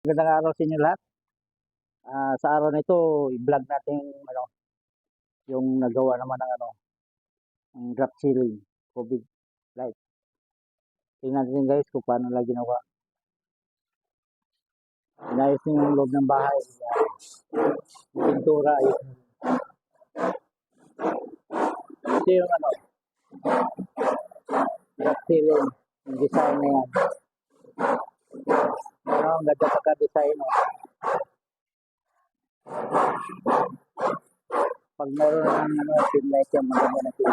Magandang araw sa inyo lahat. Sa araw na ito, i-vlog natin yung nagawa naman ng ang drop ceiling COVID light. Tingnan natin guys kung paano nila ginawa. Inayos niyo yung loob ng bahay. Yung pintura, ito yung drop ceiling, yung design na yan. Ang ganda pagka-design. Pag meron ng pin light yan, maganda na pin.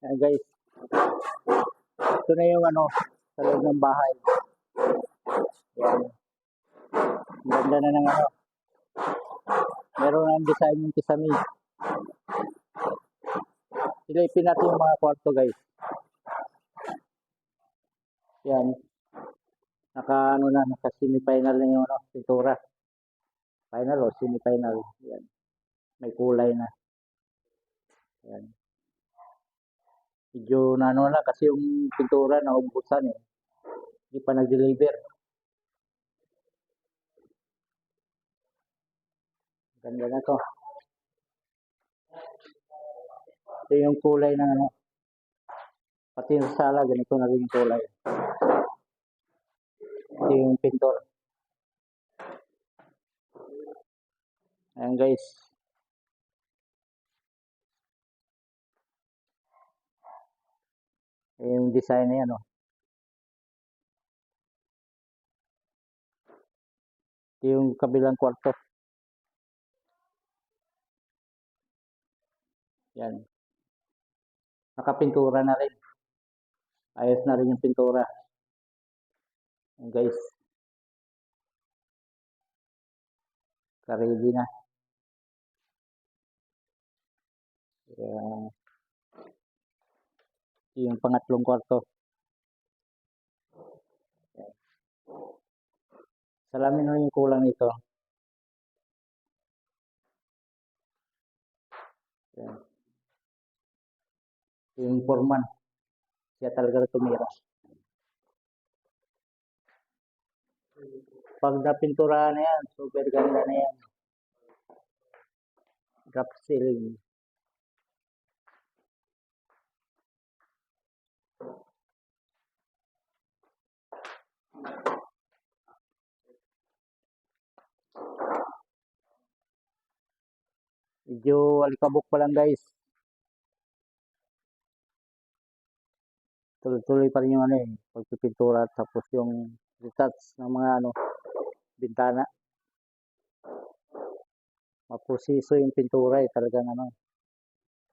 Ayan guys, ito na yung sa loob ng bahay. Ayan. Ganda na ng meron ng design yung kisame. Silipin natin yung mga kwarto guys. Yan. Naka semi-final na yung pintura. Final o semi-final. Yan. May kulay na. Yan. Medyo na lang kasi yung pintura na ubusan eh. Hindi pa nag-deliver. Ganda na to. Ito yung kulay ng pati yung sala, ganito na rin yung kulay. Ito yung pintor. Ayan guys. Yung design na yan Ito yung kabilang kwarto. Yan. Nakapintura na rin. Ayos na rin yung pintura. Ayan guys. Ready na. Ayan. Yung pangatlong kwarto. Salamin na yung kulang nito. Ayan. Yung foreman. Siya talaga tumira. Pag napinturahan na yan, super ganda na yan. Drop ceiling. Medyo alikabok pa lang guys. Tuloy-tuloy pa rin yung pagpipintura tapos yung retouch ng mga bintana. Maprosiso yung pintura talagang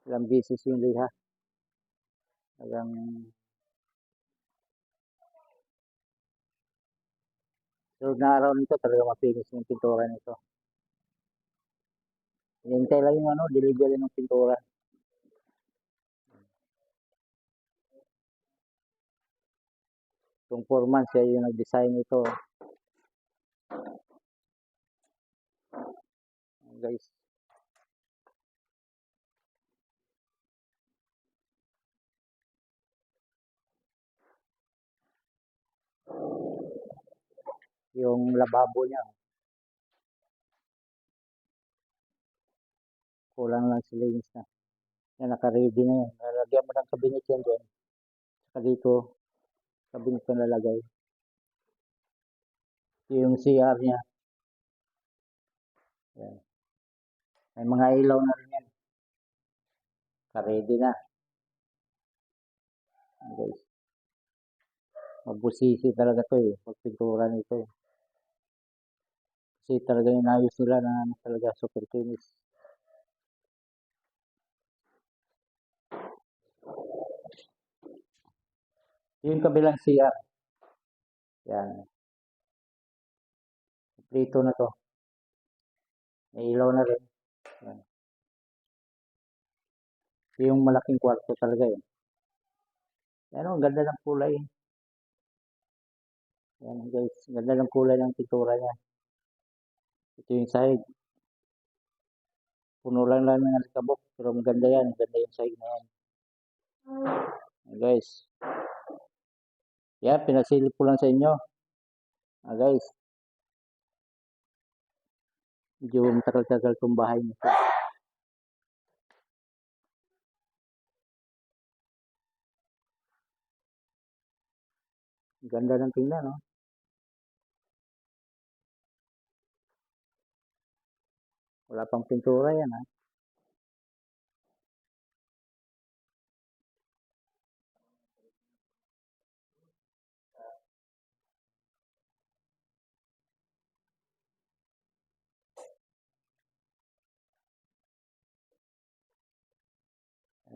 ilang beses yung liha. Talagang sunod na araw nito talaga mapinis yung pintura nito. Hintay lang yung delivery ng pintura. Yung foreman siya yung nag-design nito. Guys. Yung lababo niya. Kulang lang sa linis na. Yan, naka-ready na yan. Nalagyan mo ng cabinet yan doon. Saka dito, cabinet na lalagay. Yung CR niya. Yan. May mga ilaw na rin yan. Naka-ready na. Guys. Mabusisi talaga to pagpintura nito Kasi talaga yung ayos nila na talaga super kinis. Yung kabilang CR. Yan. Kompleto na to. May ilaw na rin. Yan. Yung malaking kwarto talaga yun. Yan ang ganda ng kulay. Yan guys, ganda ng kulay ng pintura niya. Ito yung side. Puno lang ng alikabok. Pero maganda yan. Maganda yung side na yan. Yan guys. Yan, pinasilip ko lang sa inyo. Guys, medyo matagal-tagal tong bahay nito. Ganda ng tingnan, no? Wala pang pintura yan, ha?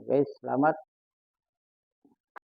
Guys, salamat.